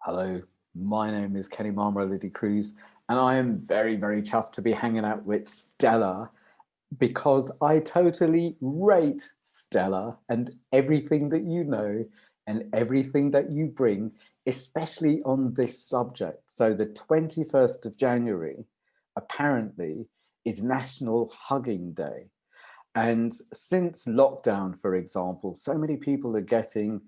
Hello, my name is Kenny Mammarella-D'Cruz, and I am very, very chuffed to be hanging out with Stella because I totally rate Stella and everything that you know and everything that you bring, especially on this subject. So, the 21st of January apparently is National Hugging Day. And since lockdown, for example, so many people are getting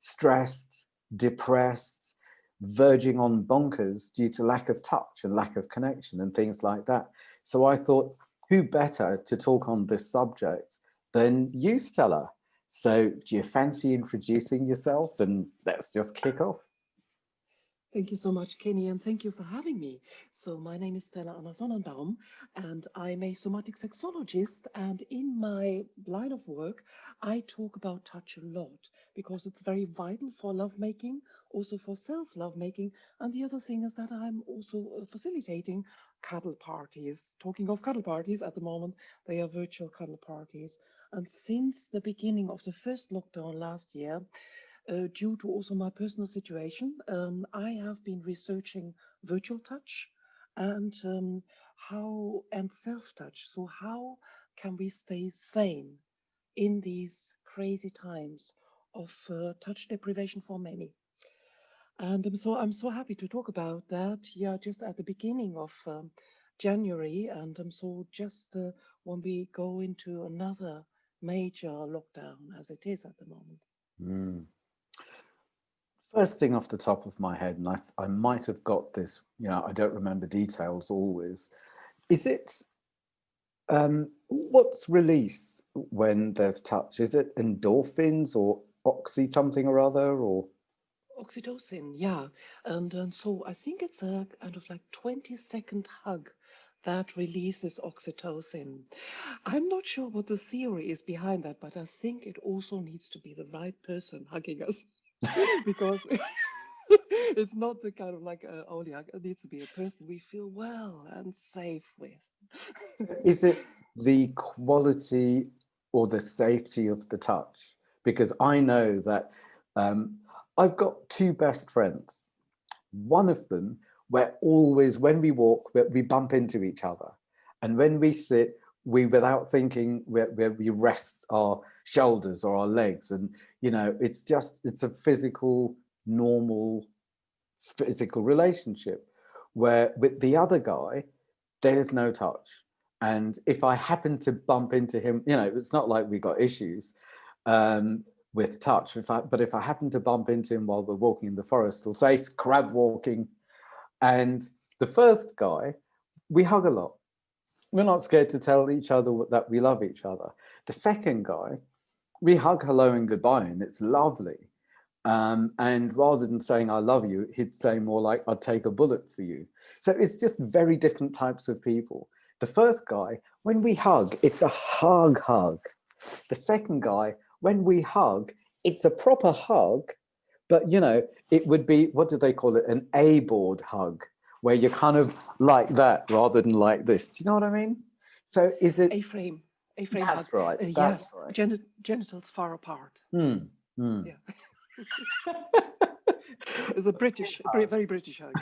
stressed, depressed, verging on bonkers due to lack of touch and lack of connection and things like that. So I thought, who better to talk on this subject than you, Stella? So do you fancy introducing yourself and let's just kick off? Thank you so much, Kenny, and thank you for having me. So, my name is Stella Anna Sonnenbaum, and I'm a somatic sexologist. And in my line of work, I talk about touch a lot because it's very vital for lovemaking, also for self lovemaking. And the other thing is that I'm also facilitating cuddle parties. Talking of cuddle parties, at the moment, they are virtual cuddle parties. And since the beginning of the first lockdown last year, due to also my personal situation, I have been researching virtual touch and how and self touch. So how can we stay sane in these crazy times of touch deprivation for many? And I'm so happy to talk about that. Yeah, just at the beginning of January, and so just when we go into another major lockdown as it is at the moment. Mm. First thing off the top of my head, and I might have got this, I don't remember details always. Is it what's released when there's touch? Is it endorphins or oxy something or other? Or Oxytocin, yeah. And so I think it's a kind of like 20-second hug that releases oxytocin. I'm not sure what the theory is behind that, but I think it also needs to be the right person hugging us because it's not the kind of like only hug. It needs to be a person we feel well and safe with. is it the quality or the safety of the touch? Because I know that um, I've got two best friends. One of them, we're always, when we walk, we bump into each other. And when we sit, we, without thinking, we rest our shoulders or our legs. And, it's a physical, normal, physical relationship where with the other guy, there's no touch. And if I happen to bump into him, it's not like we got issues with touch. But if I happen to bump into him while we're walking in the forest, we'll say crab walking. And the first guy, we hug a lot. We're not scared to tell each other that we love each other. The second guy, we hug hello and goodbye, and it's lovely. And rather than saying I love you, he'd say more like I'd take a bullet for you. So it's just very different types of people. The first guy, when we hug, it's a hug. The second guy, when we hug, it's a proper hug, but it would be, what do they call it? An A board hug, where you're kind of like that rather than like this. Do you know what I mean? So is it? A-frame, A-frame hug. That's right. That's Yes, right. genitals far apart. Hmm. Hmm. Yeah. It's a very British hug.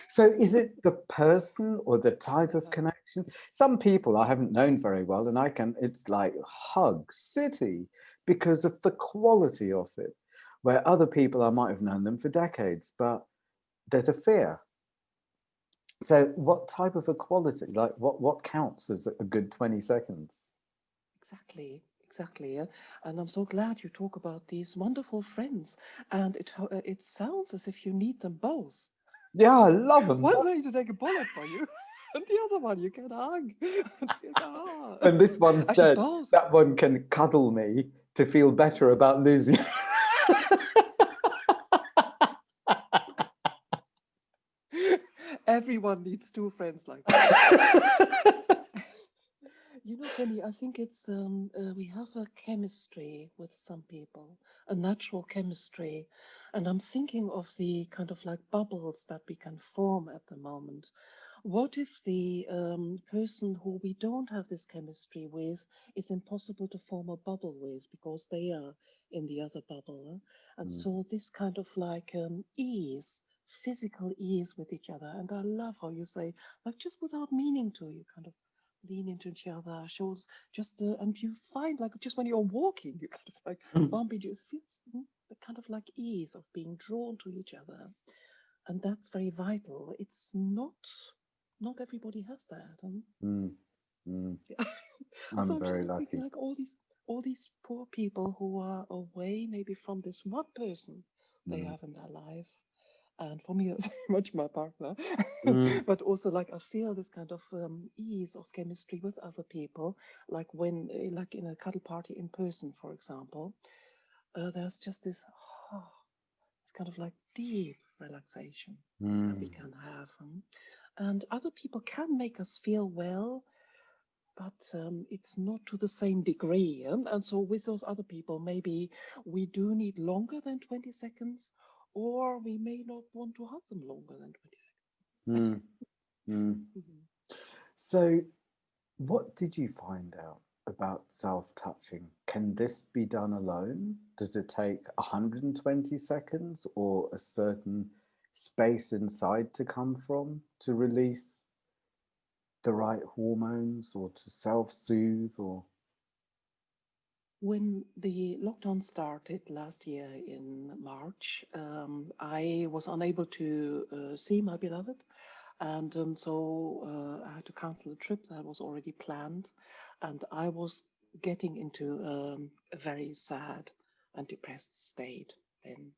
So is it the person or the type of connection? Some people I haven't known very well, and it's like hug city because of the quality of it. Where other people I might have known them for decades, but there's a fear. So what type of equality, like what counts as a good 20 seconds? Exactly, exactly. Yeah. And I'm so glad you talk about these wonderful friends. And it sounds as if you need them both. Yeah, I love them. One's ready to take a bullet for you, and the other one you can hug. And this one's Actually, dead. both. That one can cuddle me to feel better about losing. Everyone needs two friends like that. You know, Kenny, I think we have a chemistry with some people, a natural chemistry, and I'm thinking of the kind of like bubbles that we can form at the moment. What if the person who we don't have this chemistry with is impossible to form a bubble with because they are in the other bubble? And Mm, so this kind of like ease, physical ease with each other. And I love how you say, like just without meaning to, you kind of lean into each other, shows just, and you find like just when you're walking, you kind of like mm, bump into, it feels the kind of like ease of being drawn to each other, and that's very vital. It's not everybody has that. mm, mm. And so I'm I'm just very like thinking lucky. like all these poor people who are away maybe from this one person they Mm, have in their life. And for me, that's very much my partner. mm, But also, like, I feel this kind of ease of chemistry with other people, like when, like in a cuddle party in person, for example, there's just this, oh, it's kind of like deep relaxation that we mm. can have. And other people can make us feel well, but it's not to the same degree. And so with those other people, maybe we do need longer than 20 seconds, or we may not want to have them longer than 20 Mm, mm. seconds. So, what did you find out about self-touching? Can this be done alone? Does it take 120 seconds or a certain space inside to come from to release the right hormones or to self-soothe or When the lockdown started last year in March, I was unable to see my beloved. And so I had to cancel a trip that was already planned. And I was getting into a very sad and depressed state then,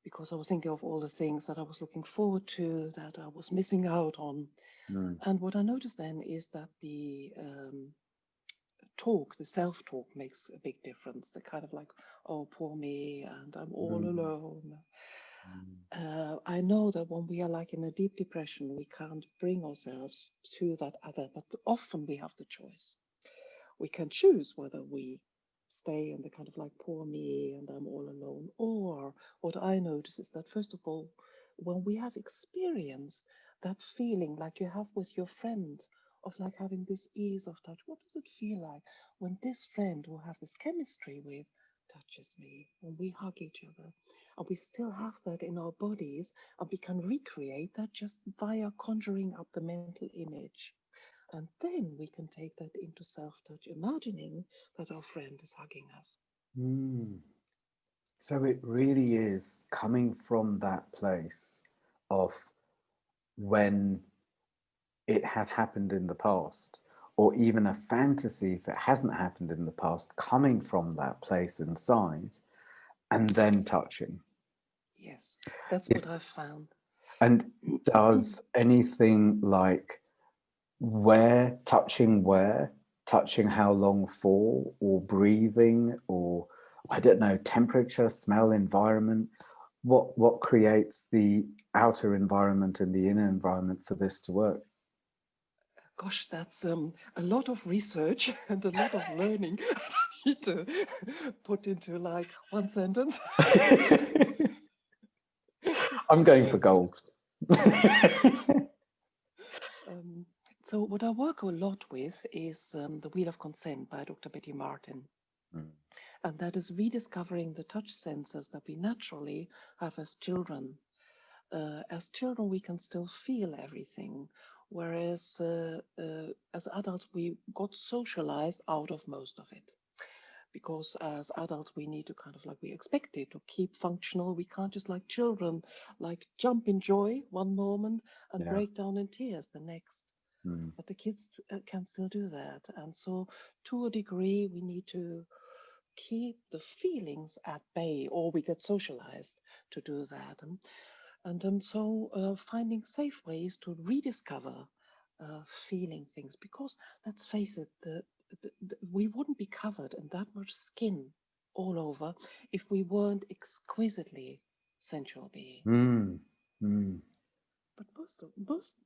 because I was thinking of all the things that I was looking forward to, that I was missing out on. mm, And what I noticed then is that the talk, the self talk makes a big difference. The kind of like, oh, poor me, and I'm all mm, alone. mm, I know that when we are like in a deep depression, we can't bring ourselves to that other, but often we have the choice. We can choose whether we stay in the kind of like poor me and I'm all alone. Or what I notice is that, first of all, when we have experienced that feeling like you have with your friend of like having this ease of touch, what does it feel like when this friend who have this chemistry with touches me, when we hug each other? And we still have that in our bodies, and we can recreate that just via conjuring up the mental image. And then we can take that into self touch, imagining that our friend is hugging us. mm. So it really is coming from that place of when it has happened in the past, or even a fantasy if it hasn't happened in the past, coming from that place inside and then touching. Yes, that's what Is I've found. and does anything like where, touching how long for, or breathing, or I don't know, temperature, smell, environment. What creates the outer environment and the inner environment for this to work? Gosh, that's a lot of research and a lot of learning I need to put into like one sentence. I'm going for gold. um, so, what I work a lot with is The Wheel of Consent by Dr. Betty Martin. Mm, And that is rediscovering the touch senses that we naturally have as children. As children, we can still feel everything, whereas as adults, we got socialized out of most of it. Because as adults, we need to kind of like, we expect it to keep functional. We can't just like children, like jump in joy one moment and yeah. break down in tears the next. Mm, But the kids can still do that. And so, to a degree, we need to keep the feelings at bay, or we get socialized to do that. And so finding safe ways to rediscover feeling things, because let's face it, we wouldn't be covered in that much skin all over if we weren't exquisitely sensual beings. mm, mm. But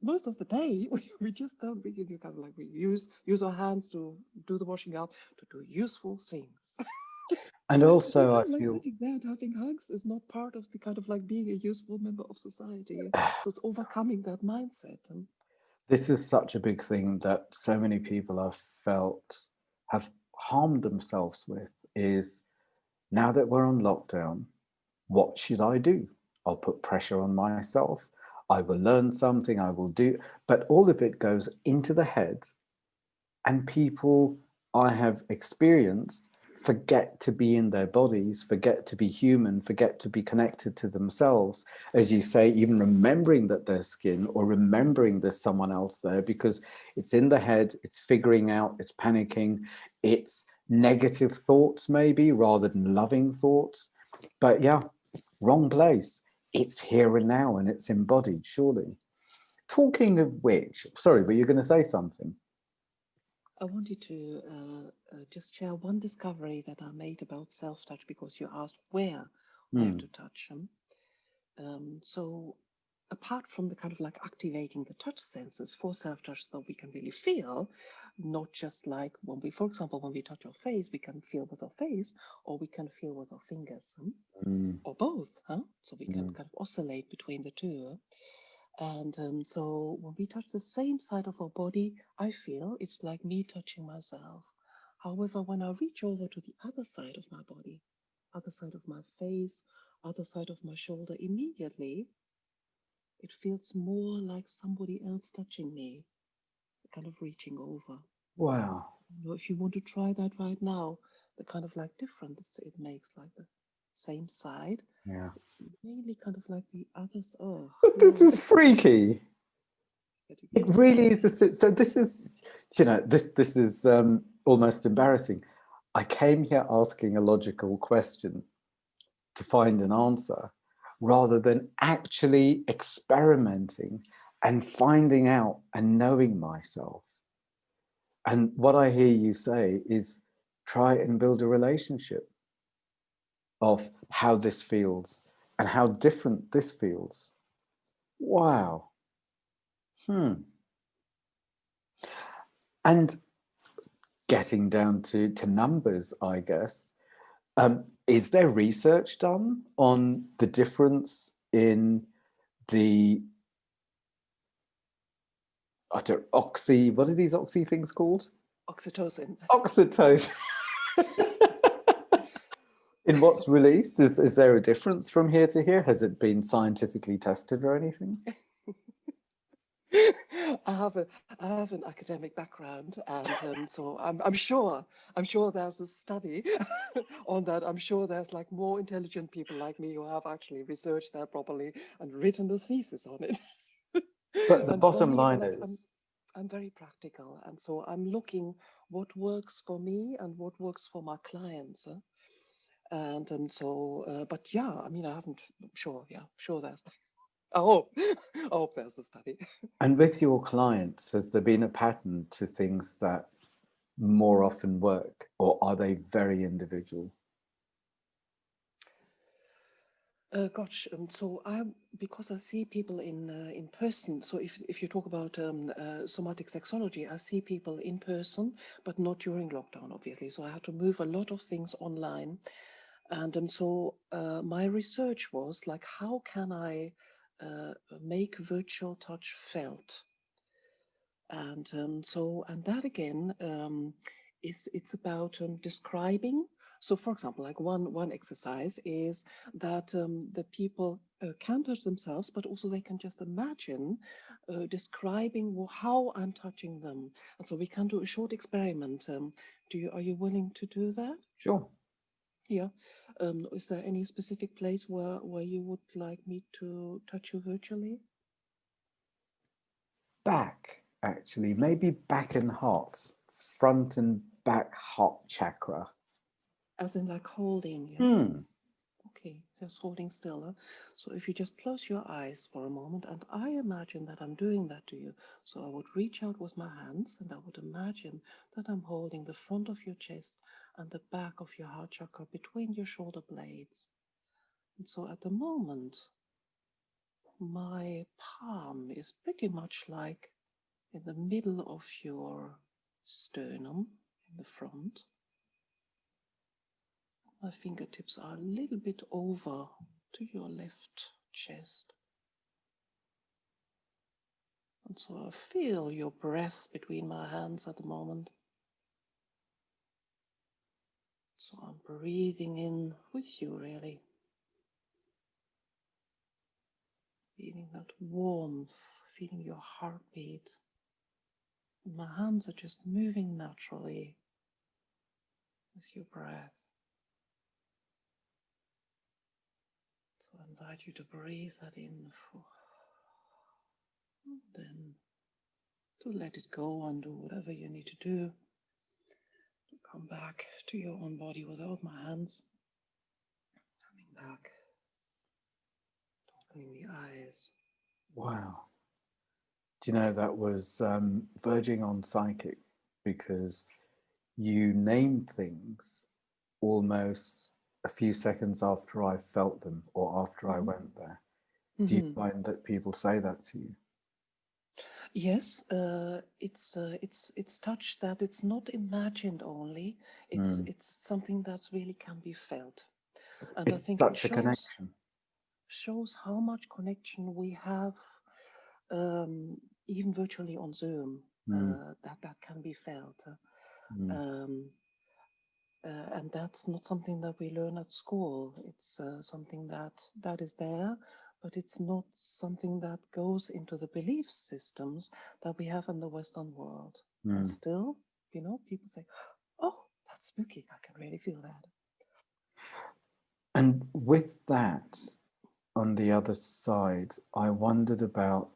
most of the day, we just don't begin to kind of like we use our hands to do the washing up, to do useful things. And So also, I like feel sitting there and having hugs is not part of the kind of like being a useful member of society. So it's overcoming that mindset. And this is such a big thing that so many people have felt have harmed themselves with is now that we're on lockdown, what should I do? I'll put pressure on myself. I will learn something, I will do, but all of it goes into the head, and people I have experienced forget to be in their bodies, forget to be human, forget to be connected to themselves. As you say, even remembering that there's skin or remembering there's someone else there, because it's in the head, it's figuring out, it's panicking, it's negative thoughts maybe rather than loving thoughts. But yeah, wrong place. It's here and now and it's embodied, surely. Talking of which, sorry, but you're going to say something. I wanted to just share one discovery that I made about self-touch because you asked where to touch them. So apart from the kind of like activating the touch senses for self-touch so we can really feel, not just like when we, for example, when we touch our face, we can feel with our face or we can feel with our fingers, or both, so we can kind of oscillate between the two. And so when we touch the same side of our body, I feel it's like me touching myself. However, when I reach over to the other side of my body, other side of my face, other side of my shoulder, immediately it feels more like somebody else touching me, kind of reaching over. Wow. If you want to try that right now, the kind of like difference it makes, like the same side, Yeah. it's really kind of like the others. Oh, This yeah, is freaky. getting It into really is. So this is, this is almost embarrassing. I came here asking a logical question to find an answer rather than actually experimenting and finding out and knowing myself. And what I hear you say is try and build a relationship of how this feels and how different this feels. Wow. And getting down to numbers, I guess. Is there research done on the difference in the what are these oxy things called? oxytocin. Oxytocin. In what's released? Is there a difference from here to here? Has it been scientifically tested or anything? I have an academic background, and so I'm sure there's a study on that. I'm sure there's like more intelligent people like me who have actually researched that properly and written a thesis on it. But the And for bottom me, line like is, I'm very practical, and so I'm looking what works for me and what works for my clients. And so, but yeah, I mean, I haven't. Sure, yeah, sure. There's. I hope. I hope there's a study. and with your clients, has there been a pattern to things that more often work, or are they very individual? Gosh, so because I see people in person. So if you talk about somatic sexology, I see people in person, but not during lockdown, obviously. So I had to move a lot of things online, and so my research was like, how can I make virtual touch felt? And and that again is it's about describing. So for example, like one exercise is that the people can touch themselves, but also they can just imagine describing how I'm touching them. And so we can do a short experiment. Are you willing to do that? Sure. Yeah. Is there any specific place where you would like me to touch you virtually? Back, actually, maybe back and heart, front and back heart chakra. As in like holding, yes? Hmm. Okay, just holding still. So if you just close your eyes for a moment, and I imagine that I'm doing that to you. So I would reach out with my hands, and I would imagine that I'm holding the front of your chest and the back of your heart chakra between your shoulder blades. And so at the moment, my palm is pretty much like in the middle of your sternum in the front. My fingertips are a little bit over to your left chest. And so I feel your breath between my hands at the moment. So I'm breathing in with you, really. Feeling that warmth, feeling your heartbeat. And my hands are just moving naturally with your breath. So I invite you to breathe that in for, and then to let it go and do whatever you need to do. To come back to your own body without my hands. Coming back. Opening the eyes. Wow. Do you know, that was verging on psychic, because you named things almost a few seconds after I felt them or after I went there. Do you find that people say that to you? Yes, it's touch that it's not imagined only. It's something that really can be felt, and I It's think it such a connection. shows how much connection we have, even virtually on Zoom. That can be felt, um, and that's not something that we learn at school. It's something that is there, but it's not something that goes into the belief systems that we have in the Western world. And still, people say, "Oh, that's spooky. I can really feel that." And with that, on the other side, I wondered about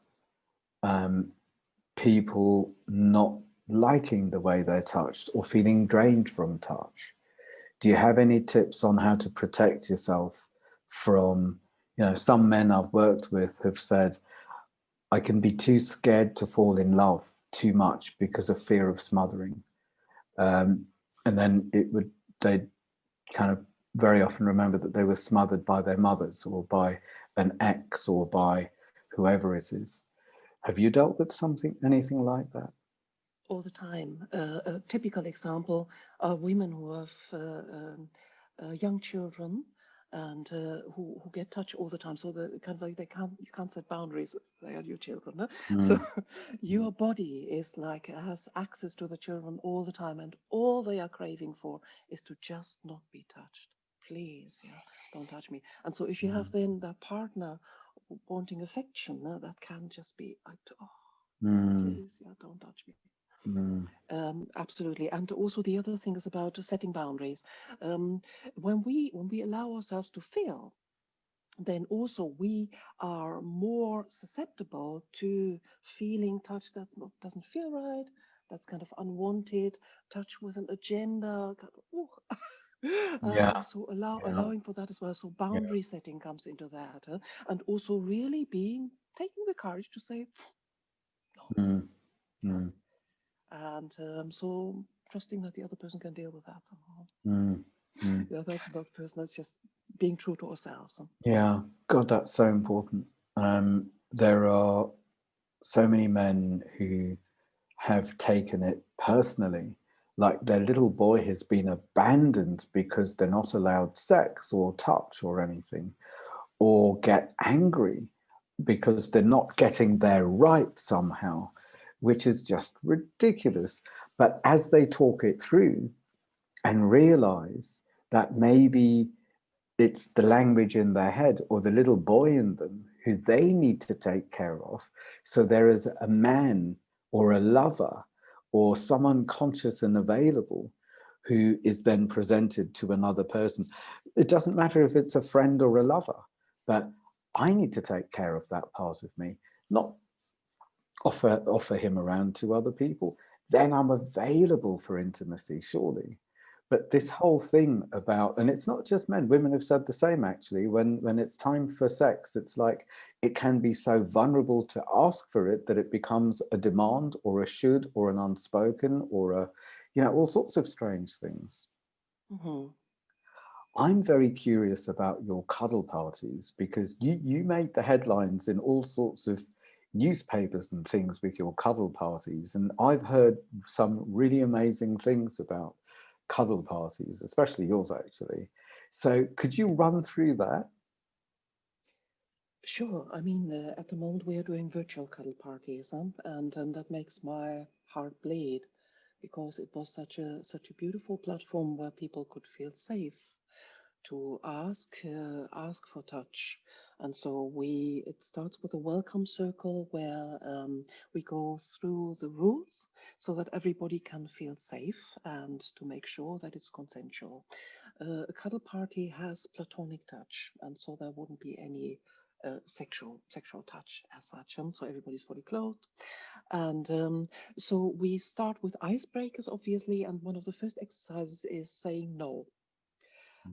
people not liking the way they're touched or feeling drained from touch. Do you have any tips on how to protect yourself from, some men I've worked with have said, I can be too scared to fall in love too much because of fear of smothering. And then they'd kind of very often remember that they were smothered by their mothers or by an ex or by whoever it is. Have you dealt with anything like that? All the time. A typical example are women who have young children and who get touched all the time. So the kind of like you can't set boundaries. They are your children. Huh? So your body is like has access to the children all the time, and all they are craving for is to just not be touched. Please, yeah, don't touch me. And so if you have then that partner wanting affection, that can just be like, oh, please, yeah, don't touch me. Absolutely, and also the other thing is about setting boundaries. When we allow ourselves to feel, then also we are more susceptible to feeling touch doesn't feel right. That's kind of unwanted touch with an agenda. Yeah, So yeah, allowing for that as well. So yeah. boundary setting comes into that, and also really taking the courage to say no. Mm, Yeah. mm, And so trusting that the other person can deal with that somehow. mm, mm. Yeah, that's about the person. That's just being true to ourselves. Yeah, God, that's so important. There are so many men who have taken it personally, like their little boy has been abandoned because they're not allowed sex or touch or anything, or get angry because they're not getting their right somehow, which is just ridiculous. But as they talk it through and realize that maybe it's the language in their head or the little boy in them who they need to take care of. So there is a man or a lover or someone conscious and available who is then presented to another person. It doesn't matter if it's a friend or a lover, but I need to take care of that part of me, not offer him around to other people. Then I'm available for intimacy, surely. But this whole thing about, and it's not just men, women have said the same actually, when it's time for sex, it's like it can be so vulnerable to ask for it that it becomes a demand or a should or an unspoken or all sorts of strange things. I'm very curious about your cuddle parties because you made the headlines in all sorts of newspapers and things with your cuddle parties. And I've heard some really amazing things about cuddle parties, especially yours actually. So could you run through that? Sure. I mean, at the moment we are doing virtual cuddle parties, and that makes my heart bleed because it was such a beautiful platform where people could feel safe to ask for touch. And so it starts with a welcome circle where we go through the rules so that everybody can feel safe and to make sure that it's consensual. A cuddle party has platonic touch, and so there wouldn't be any sexual touch as such. So everybody's fully clothed, and so we start with icebreakers, obviously. And one of the first exercises is saying no.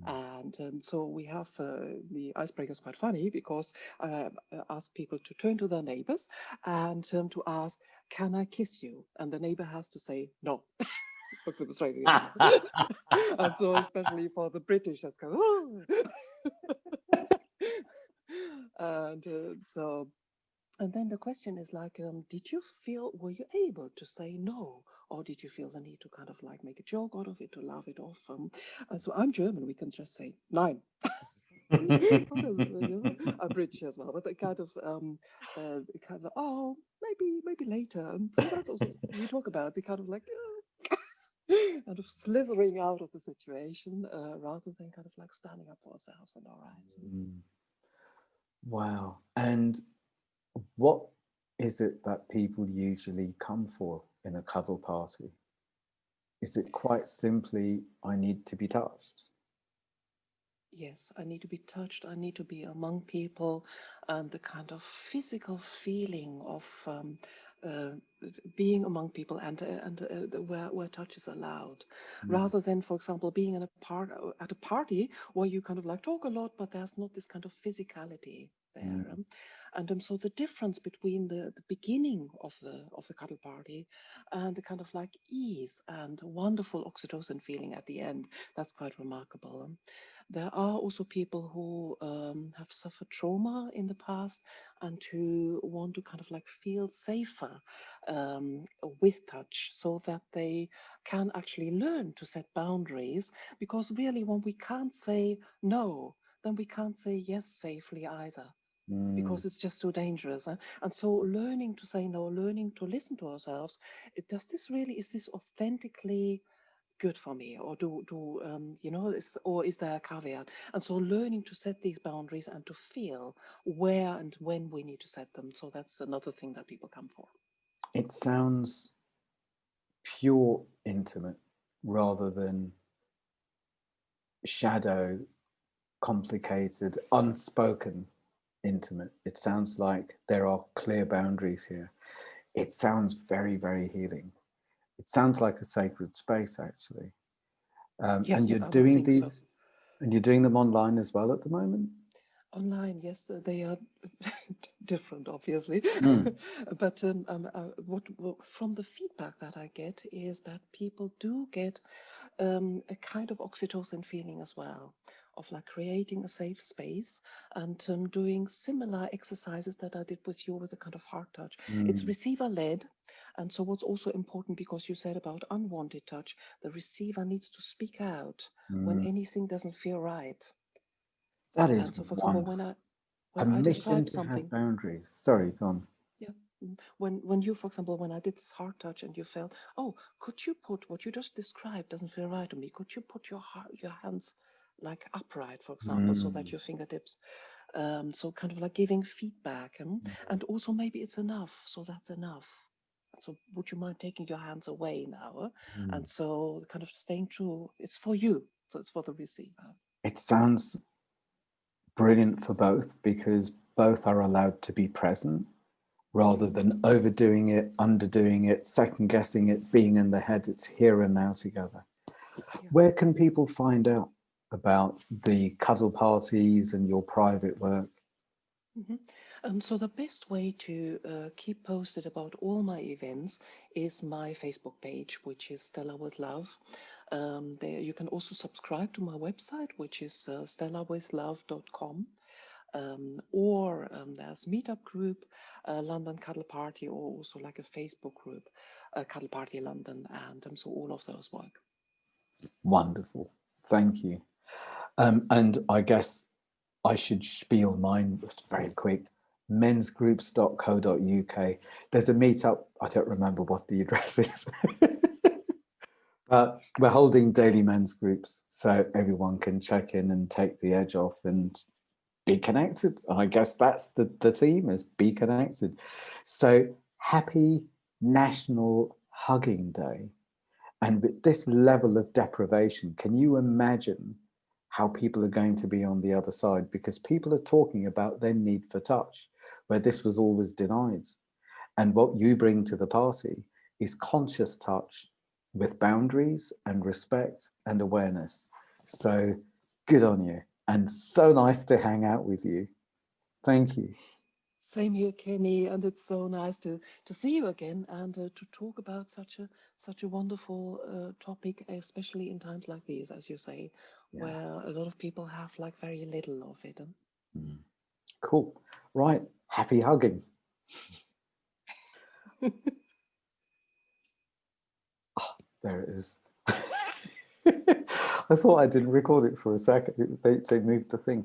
And so we have the icebreaker is quite funny because I ask people to turn to their neighbors and to ask, "Can I kiss you?" And the neighbor has to say no. Look them straight in the eye. And so especially for the British, that's kind of, "Oh." And and then the question is like, were you able to say no? Or did you feel the need to kind of like make a joke out of it, to laugh it off? And so I'm German, we can just say nein. What is it, I'm British as well, but they kind of, oh, maybe later. And so that's also, we talk about the kind of like, kind of slithering out of the situation rather than kind of like standing up for ourselves and our rights. Wow. And what is it that people usually come for in a cuddle party? Is it quite simply, I need to be touched? Yes, I need to be touched. I need to be among people, and the kind of physical feeling of uh, being among people, and where touch is allowed, Mm. rather than, for example, being in at a party where you kind of like talk a lot, but there's not this kind of physicality there. Mm. And so the difference between the beginning of the cuddle party and the kind of like ease and wonderful oxytocin feeling at the end, that's quite remarkable. There are also people who have suffered trauma in the past and who want to kind of like feel safer with touch so that they can actually learn to set boundaries. Because really, when we can't say no, then we can't say yes safely either. Mm. Because it's just too dangerous. And so learning to say no, learning to listen to ourselves, is this authentically good for me, or or is there a caveat? And so learning to set these boundaries and to feel where and when we need to set them. So that's another thing that people come for. It sounds pure intimate rather than shadow, complicated, unspoken intimate. It sounds like there are clear boundaries here. It sounds very, very healing. It sounds like a sacred space, actually. And Yes, you're I would doing think so. these, and you're doing them online as well at the moment. Online, yes, they are different, obviously. Mm. But from the feedback that I get is that people do get a kind of oxytocin feeling as well, of like creating a safe space and doing similar exercises that I did with you with a kind of heart touch. It's Mm. receiver led. And so, what's also important, because you said about unwanted touch, the receiver needs to speak out when Mm. anything doesn't feel right. That is And so, for example, wonderful. when I Permission describe to have something, boundaries. Sorry, gone. yeah. When you, for example, when I did this heart touch and you felt, oh, could you put what you just described doesn't feel right to me? Could you put your hands like upright, for example, so that Mm. your fingertips, so kind of like giving feedback, and also maybe it's enough, so that's enough. So would you mind taking your hands away now? Mm. And so kind of staying true, it's for you, so it's for the receiver. It sounds brilliant for both because both are allowed to be present rather than overdoing it, underdoing it, second guessing it, being in the head. It's here and now together. Yeah. Where can people find out about the cuddle parties and your private work? So the best way to keep posted about all my events is my Facebook page, which is Stella with Love. There you can also subscribe to my website, which is stellawithlove.com. Or there's Meetup group, London Cuddle Party, or also like a Facebook group, Cuddle Party London, and so all of those work. Wonderful. Thank you. And I guess I should spiel mine very quick. Mensgroups.co.uk. There's a meetup. I don't remember what the address is. But we're holding daily men's groups so everyone can check in and take the edge off and be connected. I guess that's the theme, is be connected. So happy National Hugging Day. And with this level of deprivation, can you imagine how people are going to be on the other side? Because people are talking about their need for touch, where this was always denied. And what you bring to the party is conscious touch with boundaries and respect and awareness. So good on you. And so nice to hang out with you. Thank you. Same here, Kenny, and it's so nice to see you again and to talk about such a wonderful topic, especially in times like these, as you say, Yeah. where a lot of people have like very little of it. Cool. Right. Happy hugging. Oh, there it is. I thought I didn't record it for a second. They moved the thing.